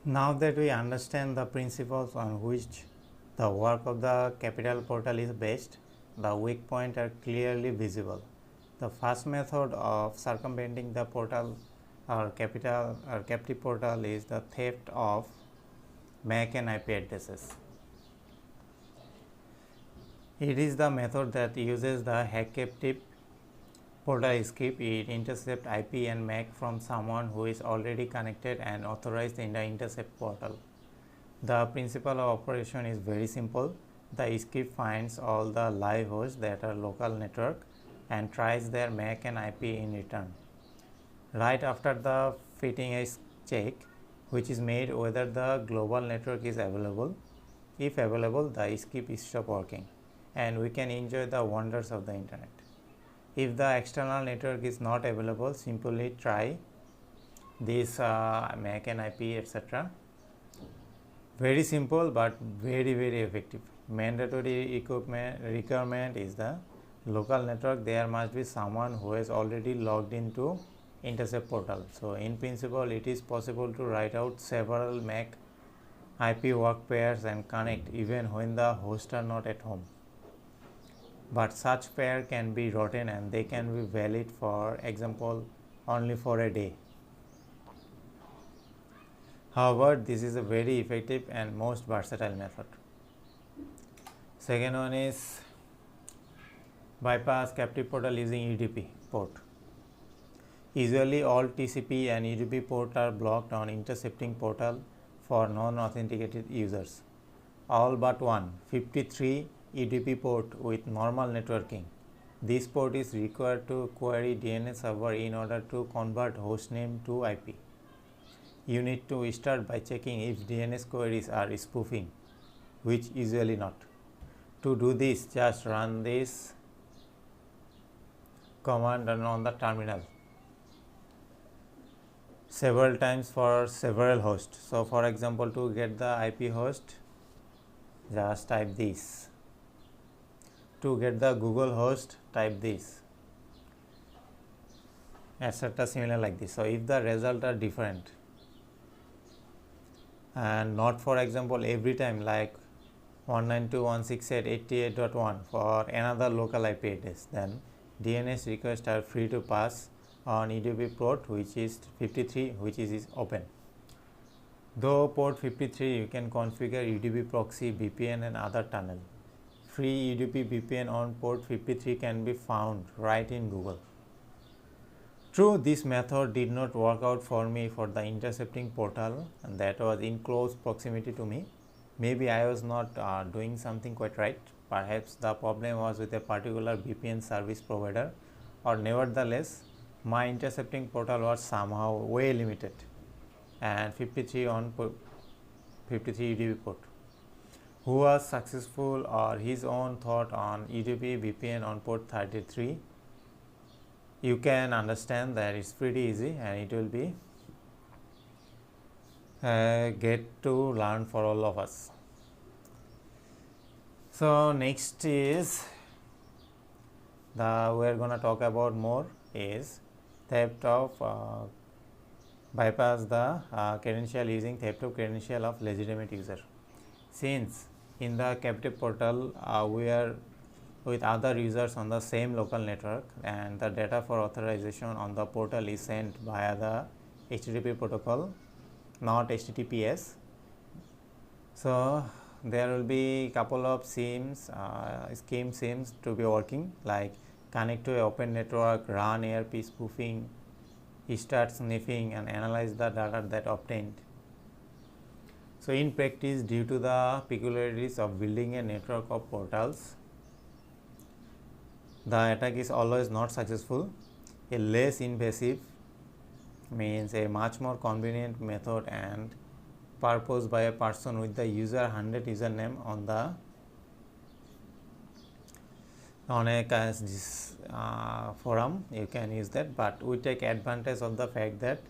Now that we understand the principles on which the work of the capital portal is based, the weak points are clearly visible. The first method of circumventing the portal or captive portal is the theft of MAC and IP addresses. It is the method that uses the hack captive portal script. It intercepts IP and MAC from someone who is already connected and authorized in the intercept portal. The principle of operation is very simple. The script finds all the live hosts that are local network and tries their MAC and IP in return. Right after the fitting a check, which is made whether the global network is available. If available, the script stops working and we can enjoy the wonders of the internet. If the external network is not available, simply try this MAC and IP, etc. Very simple but very effective. Mandatory requirement is the local network. There must be someone who has already logged into intercept portal. So in principle, it is possible to write out several MAC IP work pairs and connect even when the hosts are not at home. But such pair can be rotten and they can be valid, for example, only for a day. However, this is a very effective and most versatile method. Second one is bypass captive portal using UDP port. Usually all TCP and UDP ports are blocked on intercepting portal for non-authenticated users. All but one, 53 UDP port with normal networking. This port is required to query DNS server in order to convert hostname to IP. You need to start by checking if DNS queries are spoofing, which usually not. To do this, just run this command on the terminal several times for several hosts. So for example, to get the IP host, just type this. To get the Google host, type this, etc. similar like this. So if the results are different and not, for example, every time like 192.168.88.1 for another local IP address, then DNS requests are free to pass on UDP port which is 53, which is open. Though port 53, you can configure UDP proxy, VPN and other tunnel. Free UDP VPN on port 53 can be found right in Google. True, this method did not work out for me for the intercepting portal, and that was in close proximity to me. Maybe I was not doing something quite right. Perhaps the problem was with a particular VPN service provider, or nevertheless, my intercepting portal was somehow way limited and 53 on 53 UDP port. Who was successful or his own thought on UDP VPN on port 33, you can understand that it's pretty easy and it will be get to learn for all of us. So next is we are going to talk about more is theft of bypass the credential using theft of credential of legitimate user. Since in the captive portal we are with other users on the same local network and the data for authorization on the portal is sent via the HTTP protocol, not HTTPS. So there will be couple of scheme SIEMs to be working, like connect to an open network, run ARP spoofing, start sniffing and analyze the data that obtained. So in practice, due to the peculiarities of building a network of portals, the attack is always not successful. A less invasive means a much more convenient method and purposed by a person with the user 100 username on a forum, you can use that, but we take advantage of the fact that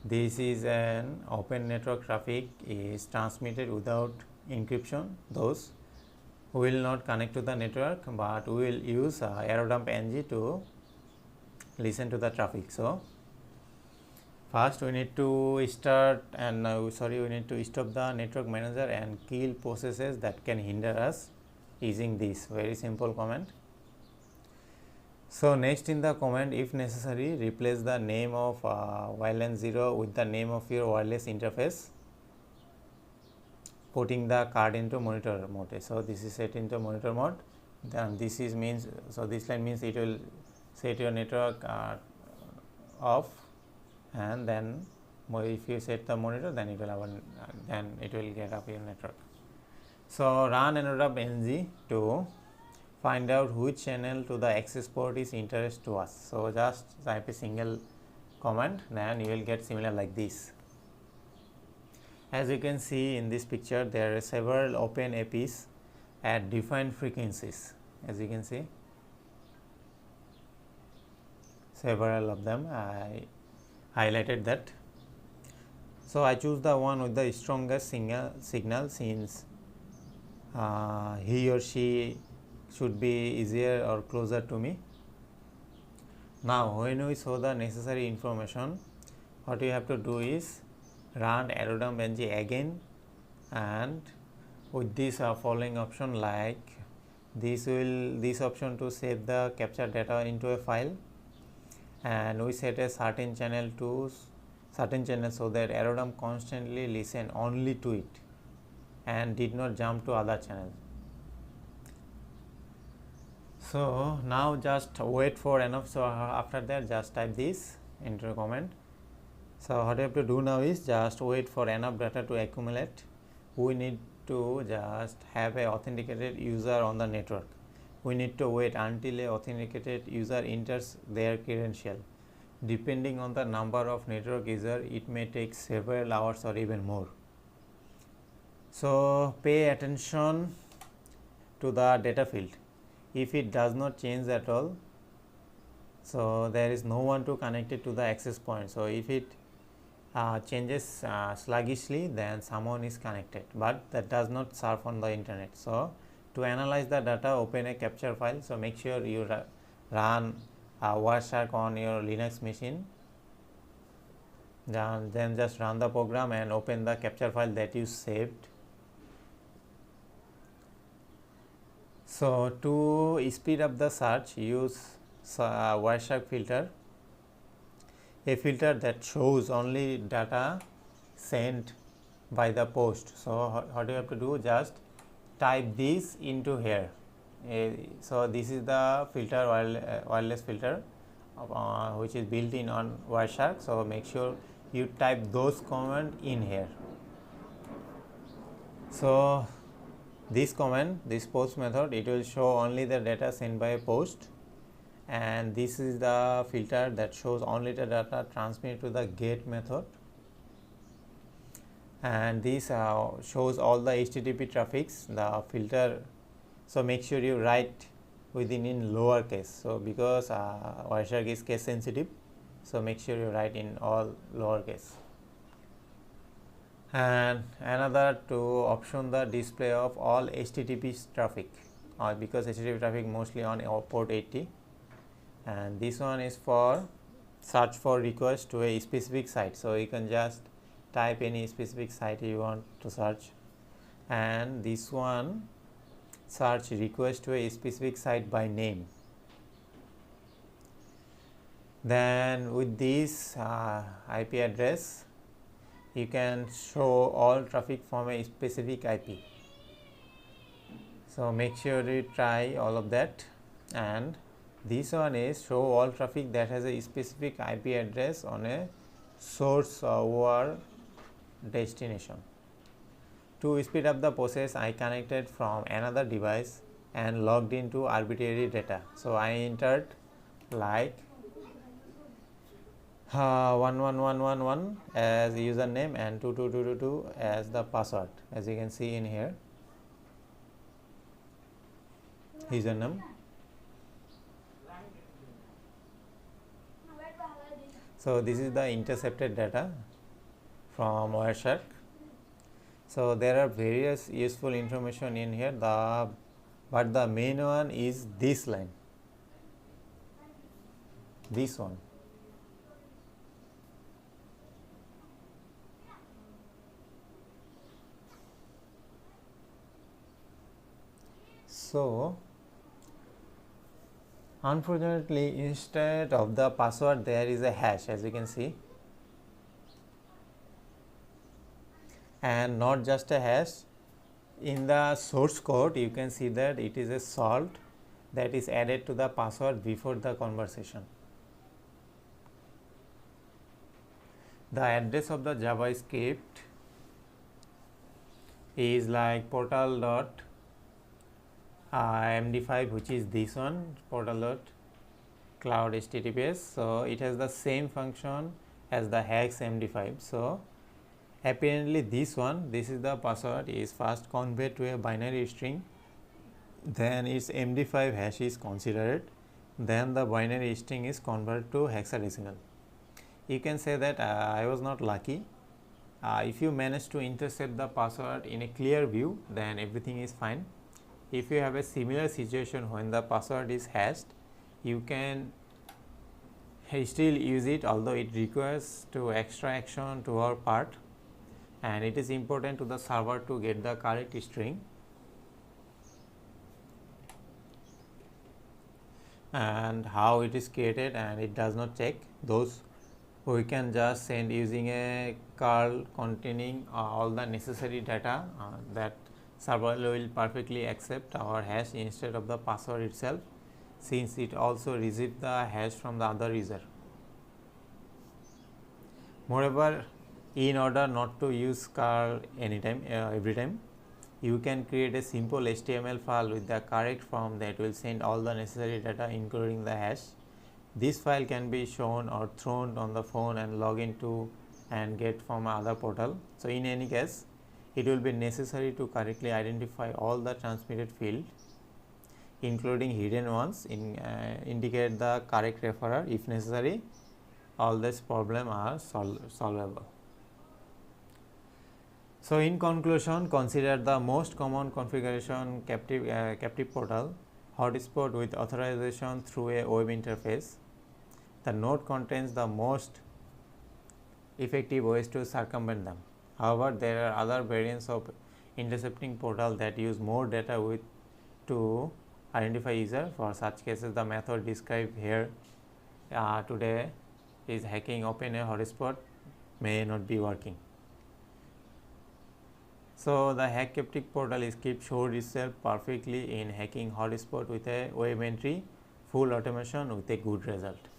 this is an open network traffic is transmitted without encryption. Those who will not connect to the network, but we will use AeroDump NG to listen to the traffic. So First we need to start and we need to stop the network manager and kill processes that can hinder us using this very simple command. So next in the command, if necessary, replace the name of WLAN 0 with the name of your wireless interface, putting the card into monitor mode. So this is set into monitor mode. Then this is means, so this line means it will set your network off, and then if you set the monitor, then it will have then it will get up your network. So run nrw ng to find out which channel to the access port is interest to us. So just type a single command, then you will get similar like this. As you can see in this picture, there are several open APs at different frequencies. As you can see, several of them, I highlighted that. So I choose the one with the strongest signal since he or she should be easier or closer to me. Now when we show the necessary information, what you have to do is run arrow-dump ng again, and with this following option, like this option to save the captured data into a file, and we set a certain channel so that arrow-dump constantly listen only to it and did not jump to other channels. So now just wait for enough. So after that, just type this into a comment. So what you have to do now is just wait for enough data to accumulate. We need to just have a authenticated user on the network. We need to wait until a authenticated user enters their credential. Depending on the number of network user, it may take several hours or even more. So pay attention to the data field. If it does not change at all, so there is no one to connect it to the access point. So if it changes sluggishly, then someone is connected, but that does not surf on the internet. So to analyze the data, open a capture file. So make sure you run Wireshark on your Linux machine. Then just run the program and open the capture file that you saved. So to speed up the search, use Wireshark filter, a filter that shows only data sent by the post. So what you have to do, just type this into here. So this is the filter, wireless filter, which is built in on Wireshark. So make sure you type those commands in here. So this command, this post method, it will show only the data sent by a post, and this is the filter that shows only the data transmitted to the get method, and this shows all the HTTP traffics, the filter. So make sure you write within in lowercase. So because Wireshark is case sensitive, so make sure you write in all lowercase. And another to option the display of all HTTP traffic, because HTTP traffic mostly on port 80, and this one is for search for request to a specific site. So you can just type any specific site you want to search, and this one search request to a specific site by name. Then with this IP address, you can show all traffic from a specific IP. So make sure you try all of that. And this one is show all traffic that has a specific IP address on a source or destination. To speed up the process, I connected from another device and logged into arbitrary data. So I entered like 11111 as username and 22222 as the password, as you can see in here, username. So this is the intercepted data from Wireshark. So there are various useful information in here, but the main one is this line, this one. So unfortunately, instead of the password there is a hash, as you can see, and not just a hash. In the source code you can see that it is a salt that is added to the password before the conversation. The address of the JavaScript is like portal.md5, which is this one, portal.cloud HTTPS. So it has the same function as the hex MD5. So apparently this is the password, is first conveyed to a binary string, then its MD5 hash is considered, then the binary string is converted to hexadecimal. You can say that I was not lucky. If you manage to intercept the password in a clear view, then everything is fine. If you have a similar situation when the password is hashed, you can still use it, although it requires to extra action to our part, and it is important to the server to get the correct string. And how it is created, and it does not check those, we can just send using a curl containing all the necessary data that server will perfectly accept our hash instead of the password itself, since it also receives the hash from the other user. Moreover, in order not to use curl anytime, every time, you can create a simple HTML file with the correct form that will send all the necessary data including the hash. This file can be shown or thrown on the phone and log into and get from other portal. So in any case, it will be necessary to correctly identify all the transmitted fields, including hidden ones, indicate the correct referrer. If necessary, all this problem are solvable. So in conclusion, consider the most common configuration captive portal, hotspot with authorization through a web interface. The node contains the most effective ways to circumvent them. However, there are other variants of intercepting portal that use more data to identify user. For such cases, the method described here today is hacking open a hotspot may not be working. So the hack captive portal script showed itself perfectly in hacking hotspot with a web entry, full automation with a good result.